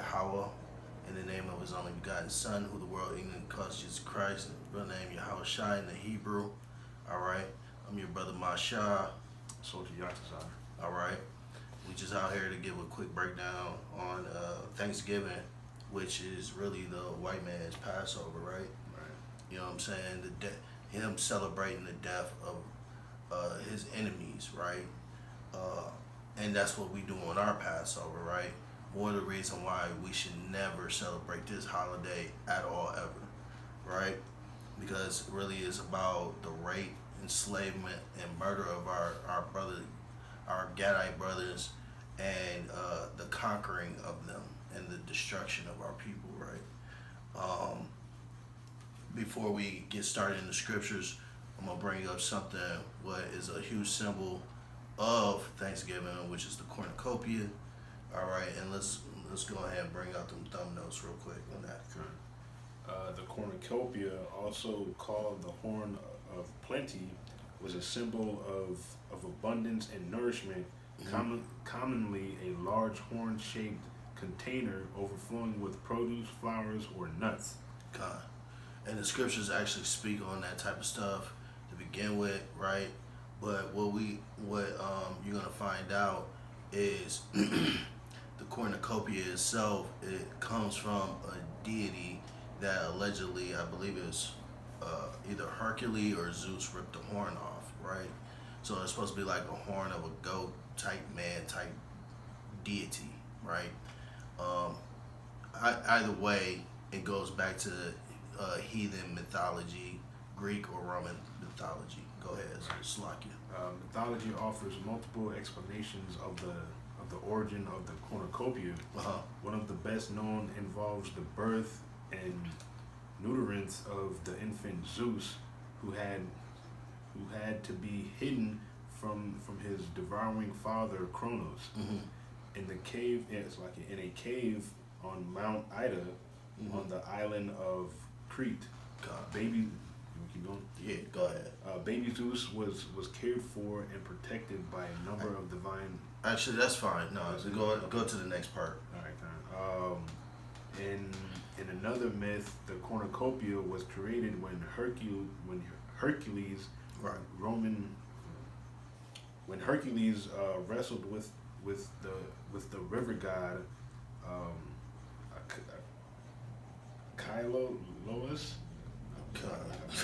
Yahweh, in the name of his only begotten Son, who the world ignorant calls Jesus Christ, in the real name Yahweh Shai in the Hebrew. Alright, I'm your brother Masha. Soldier Yatazar. Alright, we just out here to give a quick breakdown on Thanksgiving, which is really the white man's Passover, right? Right. You know what I'm saying? Him celebrating the death of his enemies, right? And that's what we do on our Passover, right? More of the reason why we should never celebrate this holiday at all, ever, right? Because it really is about the rape, enslavement, and murder of our Gadite brothers, and the conquering of them and the destruction of our people, right? Before we get started in the scriptures, I'm gonna bring up something what is a huge symbol of Thanksgiving, which is the cornucopia. All right, and let's go ahead and bring out them thumbnails real quick on that. The cornucopia, also called the horn of plenty, was a symbol of abundance and nourishment. Commonly a large horn-shaped container overflowing with produce, flowers, or nuts. God. And the scriptures actually speak on that type of stuff to begin with, right? But what you're gonna find out is the cornucopia itself. It comes from a deity that allegedly, I believe, is either Hercules or Zeus ripped the horn off, right? So it's supposed to be like a horn of a goat type man type deity, right? Either way, it goes back to heathen mythology, Greek or Roman mythology. Go ahead, Slakia. Mythology offers multiple explanations of the origin of the cornucopia. One of the best known involves the birth and neuterance of the infant Zeus, who had to be hidden from his devouring father Kronos. In the cave, it's like in a cave on Mount Ida, on the island of Crete. Baby, you keep going? Yeah, go ahead. Baby Zeus was cared for and protected by a number of divine. Actually, that's fine. No, go to the next part. All right, fine. In another myth, the cornucopia was created when Hercules, right, when Hercules wrestled with the river god Lois.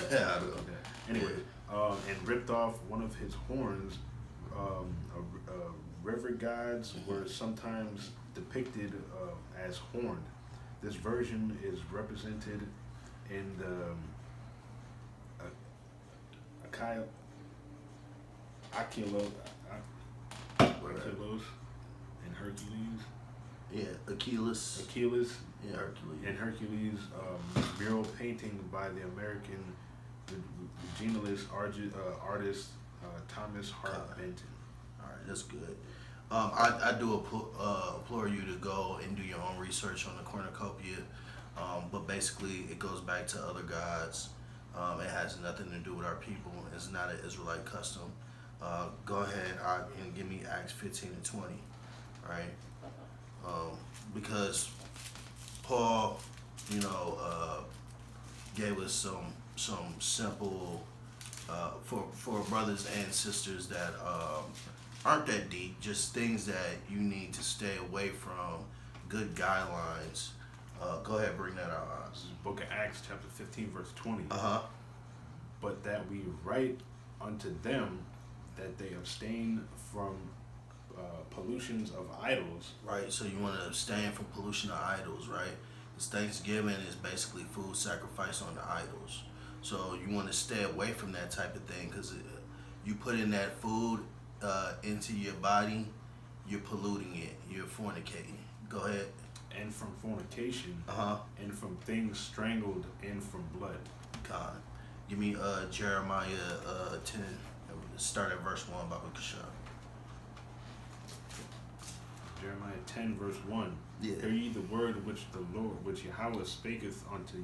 Yeah. Anyway, and ripped off one of his horns. River gods were sometimes depicted as horned. This version is represented in the Achilles and Hercules. Yeah, Achilles. Yeah, Hercules. And Hercules mural painting by the American regionalist artist Thomas Hart Benton. All right, that's good. I do implore you to go and do your own research on the cornucopia, but basically it goes back to other gods. It has nothing to do with our people. It's not an Israelite custom. Go ahead and give me Acts 15 and 20, right? Because Paul, gave us some simple for brothers and sisters that aren't that deep, just things that you need to stay away from, good guidelines. Go ahead, bring that out. This is Book of Acts, chapter 15, verse 20. But that we write unto them that they abstain from pollutions of idols. Right, so you want to abstain from pollution of idols, right? Because Thanksgiving is basically food sacrifice on the idols. So you want to stay away from that type of thing, because you put in that food into your body, you're polluting it, you're fornicating. Go ahead. And from fornication, and from things strangled, and from blood. God. Give me Jeremiah 10, start at verse 1, Baba Kasha. Jeremiah 10, verse 1. Yeah. Hear ye the word which the Lord, which Yahweh spaketh unto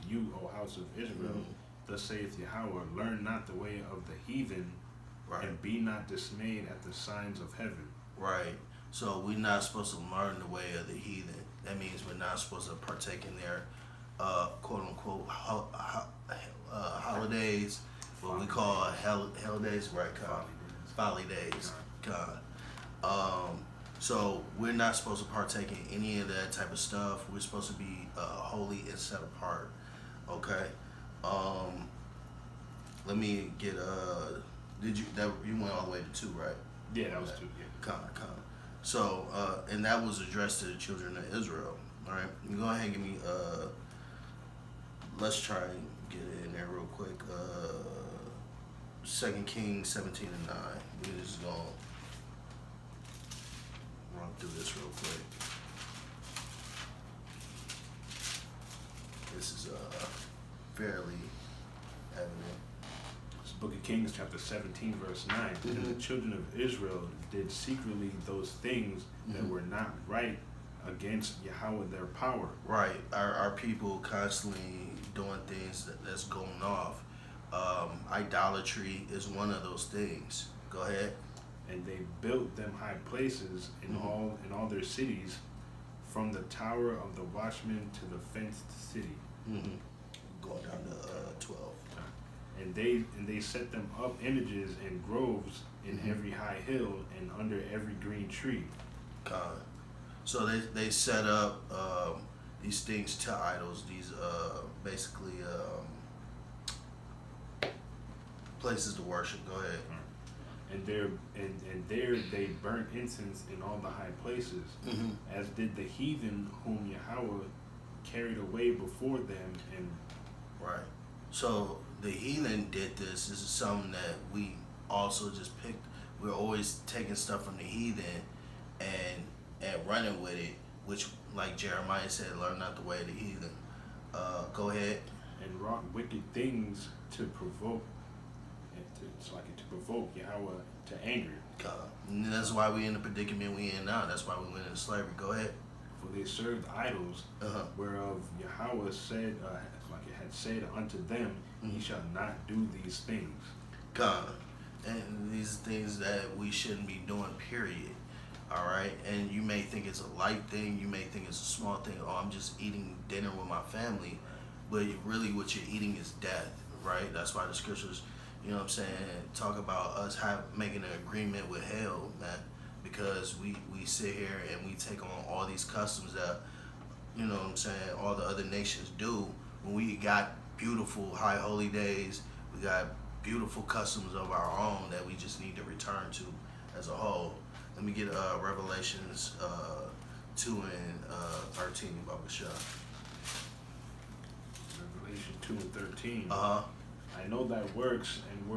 you, O house of Israel. Thus saith Yahweh, learn not the way of the heathen, right, and be not dismayed at the signs of heaven. Right. So we're not supposed to learn the way of the heathen. That means we're not supposed to partake in their quote unquote holidays, what we call hell days, right? Folly days. God. So we're not supposed to partake in any of that type of stuff. We're supposed to be holy and set apart. Okay. Let me get did you went all the way to 2, right? Yeah, that was 2. Yeah. Con. So and that was addressed to the children of Israel. All right. You go ahead and give me let's try and get it in there real quick. 2 Kings 17 and 9. We're just gonna run through this real quick. This is fairly evident. It's the book of Kings, chapter 17, verse 9. And the children of Israel did secretly those things that were not right against Yahweh their power. Right. Our people constantly doing things that's going off. Idolatry is one of those things. Go ahead. And they built them high places in all their cities, from the tower of the watchman to the fenced city. Going down to 12. And they set them up images and groves in every high hill and under every green tree. So they set up these things to idols. These basically places to worship. Go ahead. And there they burnt incense in all the high places, as did the heathen whom Yahweh carried away before them. And right. So the heathen did this. This is something that we also just picked. We're always taking stuff from the heathen and running with it, which, like Jeremiah said, learn not the way of the heathen. Go ahead. And wrought wicked things to provoke. To provoke Yahweh to anger. And that's why we in the predicament we in now. That's why we went into slavery. Go ahead. For they served idols, whereof Yahweh said, like it had said unto them, ye shall not do these things. And these are things that we shouldn't be doing, period. All right? And you may think it's a light thing. You may think it's a small thing. Oh, I'm just eating dinner with my family. But really what you're eating is death, right? That's why the scriptures, you know what I'm saying, talk about us making an agreement with hell, man, because we sit here and we take on all these customs that, you know what I'm saying, all the other nations do. When we got beautiful high holy days, we got beautiful customs of our own that we just need to return to as a whole. Let me get Revelations 2 and 13, Baba Shah. Revelation 2 and 13. I know thy works and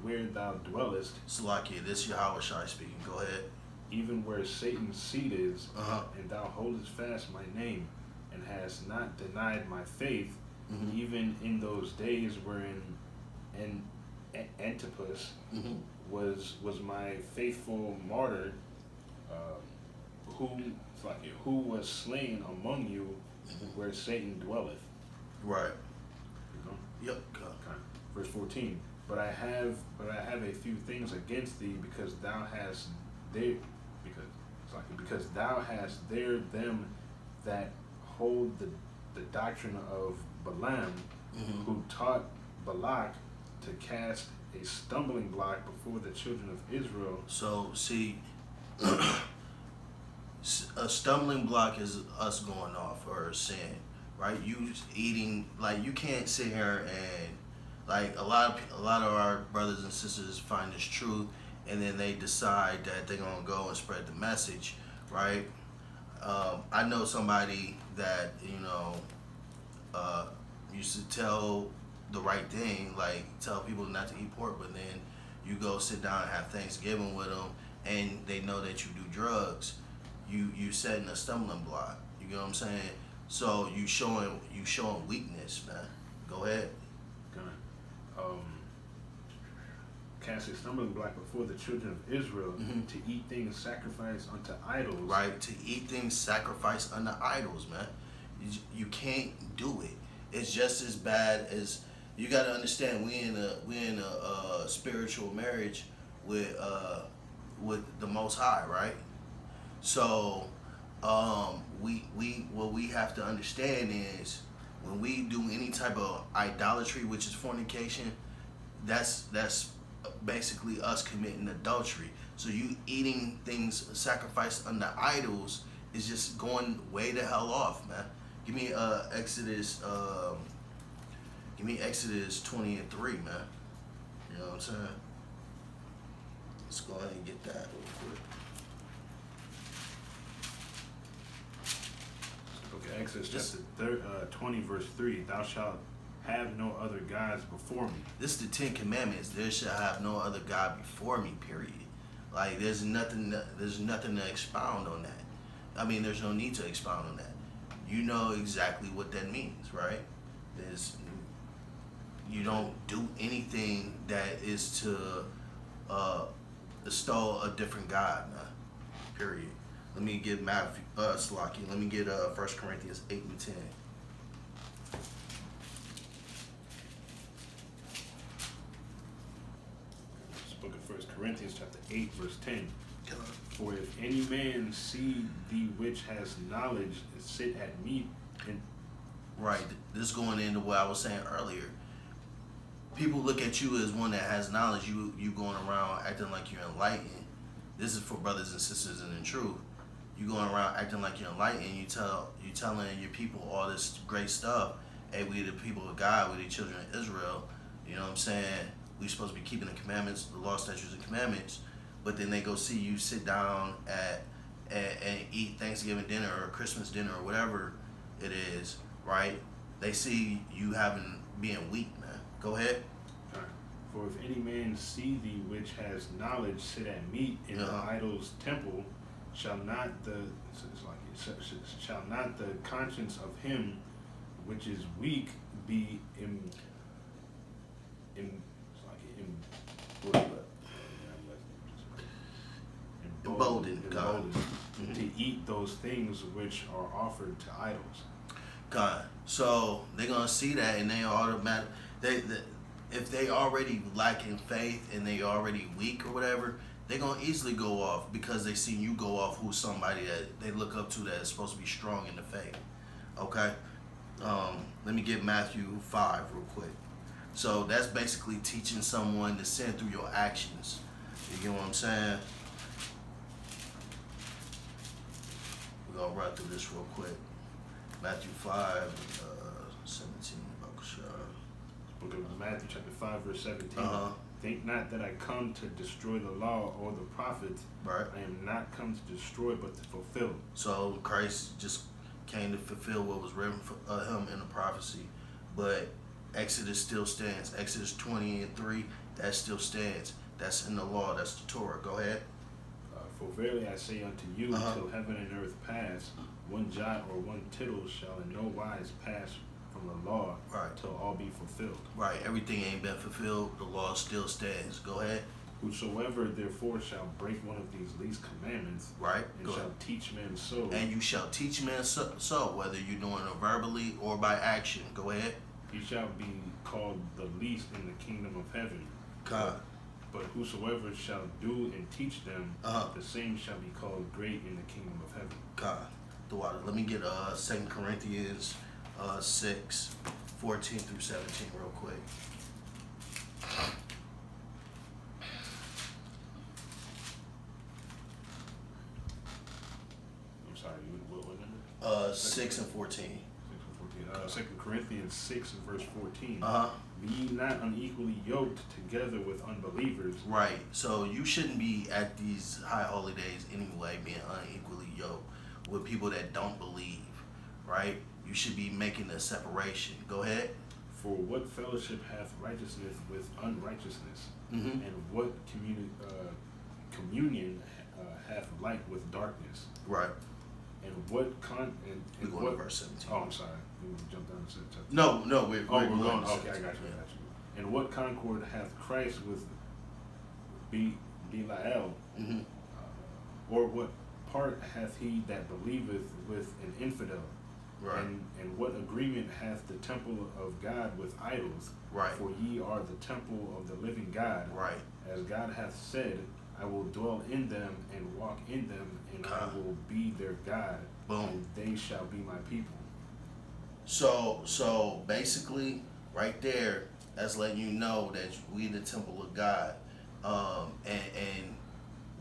where thou dwellest. Salakia, this Yahweh Shai speaking. Go ahead. Even where Satan's seat is, and thou holdest fast my name, and hast not denied my faith, even in those days wherein Antipas was my faithful martyr, who was slain among you, where Satan dwelleth. Right. You know? Yep. Okay. Verse 14. But I have a few things against thee, because thou hast there them that hold the doctrine of Balaam, who taught Balak to cast a stumbling block before the children of Israel. So see, a stumbling block is us going off or sin, right? You eating, like, you can't sit here and, like, a lot of our brothers and sisters find this truth, and then they decide that they're gonna go and spread the message, right? I know somebody that, you know, used to tell the right thing, like tell people not to eat pork, but then you go sit down and have Thanksgiving with them, and they know that you do drugs. You setting a stumbling block. You know what I'm saying? So you showing weakness, man. Go ahead. Cast a stumbling block before the children of Israel, to eat things sacrificed unto idols. Right, to eat things sacrificed unto idols, man. You can't do it. It's just as bad as, you got to understand, we in a spiritual marriage with the Most High, right? So we we have to understand is when we do any type of idolatry, which is fornication, that's basically us committing adultery. So you eating things sacrificed unto idols is just going way the hell off, man. Give me Exodus 20:3, man. You know what I'm saying? Let's go ahead and get that real quick. Okay, Exodus chapter 20, verse 3. Thou shalt have no other gods before me. This is the 10 Commandments. There shall have no other God before me, period. Like, there's nothing to expound on that. I mean, there's no need to expound on that. You know exactly what that means, right? You don't do anything that is to extol a different God, man. Period. Let me get Slocky. Let me get 1 Corinthians 8 and 10. This book of 1 Corinthians chapter 8, verse 10. For if any man see thee which has knowledge sit at meat and... Right. This is going into what I was saying earlier. People look at you as one that has knowledge. You going around acting like you're enlightened. This is for brothers and sisters in the truth. You going around acting like you're enlightened. You telling your people all this great stuff. Hey, we the people of God. We the children of Israel. You know what I'm saying? We supposed to be keeping the commandments, the law, statutes, and commandments. But then they go see you sit down and eat Thanksgiving dinner or Christmas dinner or whatever it is, right? They see you being weak, man. Go ahead. Right. For if any man see thee which has knowledge sit at meat in the idol's temple, shall not the conscience of him which is weak be emboldened to eat those things which are offered to idols. God. So they're gonna see that, and they automatic. If they already lacking faith and they already weak or whatever, they're gonna easily go off because they see you go off who's somebody that they look up to that is supposed to be strong in the faith. Okay. Let me get Matthew 5 real quick. So that's basically teaching someone to sin through your actions. You get what I'm saying? We're gonna run through this real quick. Matthew 5, 17. Book of Matthew chapter 5, verse 17. Think not that I come to destroy the law or the prophets. Right. I am not come to destroy, but to fulfill. So Christ just came to fulfill what was written for him in the prophecy. But Exodus still stands. Exodus 20 and 3, that still stands. That's in the law. That's the Torah. Go ahead. For verily I say unto you, till heaven and earth pass, one jot or one tittle shall in no wise pass from the law, right, till all be fulfilled. Right. Everything ain't been fulfilled. The law still stands. Go ahead. Whosoever therefore shall break one of these least commandments, right, and shall teach men so. And you shall teach men so, whether you're doing it verbally or by action. Go ahead. He shall be called the least in the kingdom of heaven. God. But whosoever shall do and teach them, the same shall be called great in the kingdom of heaven. God. The water. Let me get 2 Corinthians 6, 14 through 17 real quick. I'm sorry, what number? 6 and 14. 6 and 14. 2 Corinthians 6 and verse 14. Be ye not unequally yoked together with unbelievers. Right. So you shouldn't be at these high holy days anyway, being unequally yoked with people that don't believe. Right. You should be making a separation. Go ahead. For what fellowship hath righteousness with unrighteousness? Mm-hmm. And what communion hath light with darkness? Right. And what we're going to verse 17. Oh, I'm sorry. We jump down to chapter. No, we're going. Okay, I got you. And what concord hath Christ with Belial? Mm-hmm. Or what part hath he that believeth with an infidel? Right. And what agreement hath the temple of God with idols? Right. For ye are the temple of the living God. Right. As God hath said, I will dwell in them and walk in them, and I will be their God, Boom. And they shall be my people. So basically, right there, that's letting you know that we the temple of God, and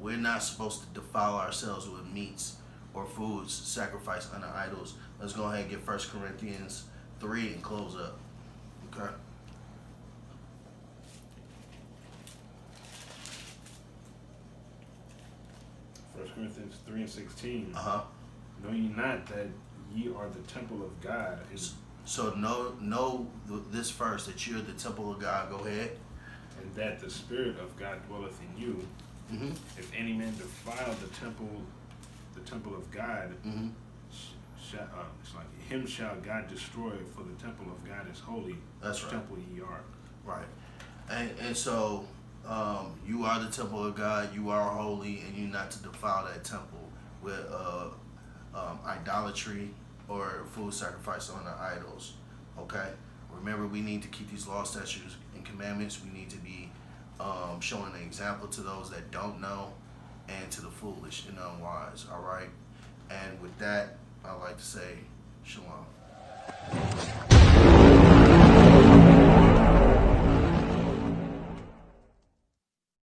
we're not supposed to defile ourselves with meats or foods sacrificed unto idols. Let's go ahead and get 1 Corinthians 3 and close up. Okay. First Corinthians 3:16. Uh-huh. Know ye not that ye are the temple of God? So know this first, that you're the temple of God. Go ahead. And that the Spirit of God dwelleth in you. Mm-hmm. If any man defile the temple of God, Mm-hmm. it's like him shall God destroy, for the temple of God is holy. That's right. Temple ye are. Right. And so you are the temple of God, you are holy, and you're not to defile that temple with idolatry or food sacrifice on the idols. Okay? Remember, we need to keep these laws, statutes, and commandments. We need to be showing an example to those that don't know and to the foolish and unwise. All right? And with that, I'd like to say shalom.